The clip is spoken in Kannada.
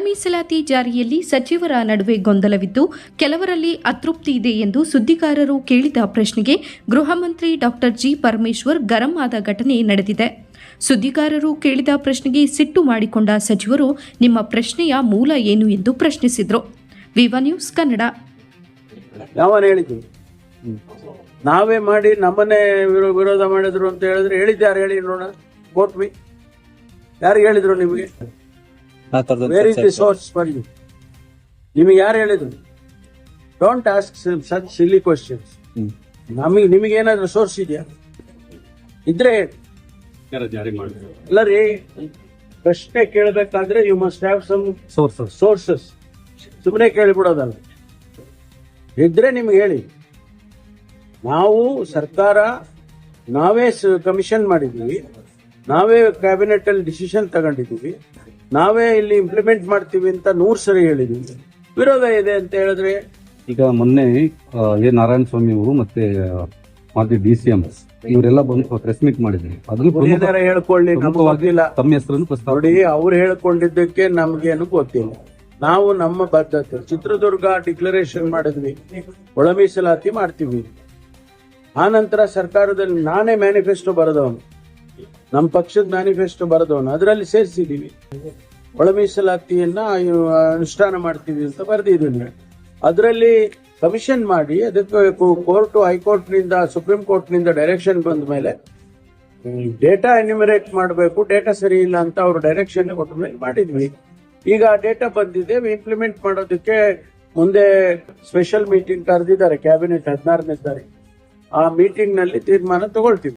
ಮೀಸಲಾತಿ ಜಾರಿಯಲ್ಲಿ ಸಚಿವರ ನಡುವೆ ಗೊಂದಲವಿದ್ದು ಕೆಲವರಲ್ಲಿ ಅತೃಪ್ತಿ ಇದೆ ಎಂದು ಸುದ್ದಿಗಾರರು ಕೇಳಿದ ಪ್ರಶ್ನೆಗೆ ಗೃಹ ಮಂತ್ರಿ ಡಾಕ್ಟರ್ ಜಿ ಪರಮೇಶ್ವರ್ ಗರಂ ಆದ ಘಟನೆ ನಡೆದಿದೆ. ಸುದ್ದಿಗಾರರು ಕೇಳಿದ ಪ್ರಶ್ನೆಗೆ ಸಿಟ್ಟು ಮಾಡಿಕೊಂಡ ಸಚಿವರು ನಿಮ್ಮ ಪ್ರಶ್ನೆಯ ಮೂಲ ಏನು ಎಂದು ಪ್ರಶ್ನಿಸಿದರು. ವಿವಾ ನ್ಯೂಸ್ ಕನ್ನಡ. ನಾವೇ ಮಾಡಿ ನಮ್ಮನ್ನೇ ವಿರೋಧ ಮಾಡಿದ್ರು ಅಂತ ಹೇಳಿದ್ರೆ ಹೇಳಿದ್ದಾರೆ, ಹೇಳಿ ನೋಡೋಣ. ಕೋರ್ಟ್ವಿ ಯಾರು ಹೇಳಿದ್ರು ನಿಮಗೆ? Where is the source for you? ನಿಮಗೆ ಯಾರು ಹೇಳಿದ್ರು? Don't ask such silly questions. ನಿಮಗೆ ಏನಾದ್ರು ಸೋರ್ಸ್ ಇದೆಯಾ? ಇದ್ರೆ ಅಲ್ಲ ರೀ, ಪ್ರಶ್ನೆ ಕೇಳಬೇಕಾದ್ರೆ you must have some sources. ಸುಮ್ಮನೆ ಕೇಳಿಬಿಡೋದಲ್ಲ. ಇದ್ರೆ ನಿಮ್ಗೆ ಹೇಳಿ. ನಾವು ಸರ್ಕಾರ ನಾವೇ ಕಮಿಷನ್ ಮಾಡಿದ್ದೀವಿ, ನಾವೇ ಕ್ಯಾಬಿನೆಟ್ ಅಲ್ಲಿ ಡಿಸಿಷನ್ ತಗೊಂಡಿದ್ದೀವಿ, ನಾವೇ ಇಲ್ಲಿ ಇಂಪ್ಲಿಮೆಂಟ್ ಮಾಡ್ತೀವಿ ಅಂತ 100 ಸರಿ ಹೇಳಿದೀವಿ. ವಿರೋಧ ಇದೆ ಅಂತ ಹೇಳಿದ್ರೆ ಈಗ ಮೊನ್ನೆ ಎ ನಾರಾಯಣ ಸ್ವಾಮಿ ಅವರು ಮತ್ತೆ ಮಾಜಿ DCM ಇವರೆಲ್ಲ ಬಂದು ಪ್ರೆಸ್ ಮೀಟ್ ಮಾಡಿದ್ರು. ಅದ್ರ ಹೇಳ್ಕೊಳ್ಳಿ, ನಮ್ಗೆ ಗೊತ್ತಿಲ್ಲ. ತಮ್ಮ ಹೆಸರನ್ನು ಪ್ರಸ್ತಾವ ನೋಡಿ, ಅವ್ರು ಹೇಳ್ಕೊಂಡಿದ್ದಕ್ಕೆ ನಮ್ಗೇನು ಗೊತ್ತಿಲ್ಲ. ನಾವು ನಮ್ಮ ಬದ್ಧತೆ ಚಿತ್ರದುರ್ಗ ಡಿಕ್ಲರೇಷನ್ ಮಾಡಿದ್ವಿ, ಒಳ ಮೀಸಲಾತಿ ಮಾಡ್ತೀವಿ. ಆ ನಂತರ ಸರ್ಕಾರದಲ್ಲಿ ನಾನೇ ಮ್ಯಾನಿಫೆಸ್ಟೋ ಬರೆದವನು, ನಮ್ಮ ಪಕ್ಷದ ಮ್ಯಾನಿಫೆಸ್ಟೋ ಬರೆದವನು, ಅದರಲ್ಲಿ ಸೇರಿಸಿದೀವಿ ಒಳ ಮೀಸಲಾತಿಯನ್ನ ಅನುಷ್ಠಾನ ಮಾಡ್ತೀವಿ ಅಂತ ಬರೆದಿದ್ದೀನಿ. ಅದರಲ್ಲಿ ಕಮಿಷನ್ ಮಾಡಿ ಅದಕ್ಕೆ ಕೋರ್ಟ್, ಹೈಕೋರ್ಟ್ ನಿಂದ, ಸುಪ್ರೀಂ ಕೋರ್ಟ್ ನಿಂದ ಡೈರೆಕ್ಷನ್ ಬಂದ ಮೇಲೆ ಡೇಟಾ ಎನ್ಯುಮರೇಟ್ ಮಾಡಬೇಕು, ಡೇಟಾ ಸರಿ ಇಲ್ಲ ಅಂತ ಅವರು ಡೈರೆಕ್ಷನ್ ಕೊಟ್ಟ ಮೇಲೆ ಮಾಡಿದ್ವಿ. ಈಗ ಡೇಟಾ ಬಂದಿದೆ, ಇಂಪ್ಲಿಮೆಂಟ್ ಮಾಡೋದಕ್ಕೆ ಮುಂದೆ ಸ್ಪೆಷಲ್ ಮೀಟಿಂಗ್ ಕರೆದಿದ್ದಾರೆ ಕ್ಯಾಬಿನೆಟ್ 16ನೇ ತಾರೀಕು. ಆ ಮೀಟಿಂಗ್ ನಲ್ಲಿ ತೀರ್ಮಾನ ತಗೊಳ್ತೀವಿ.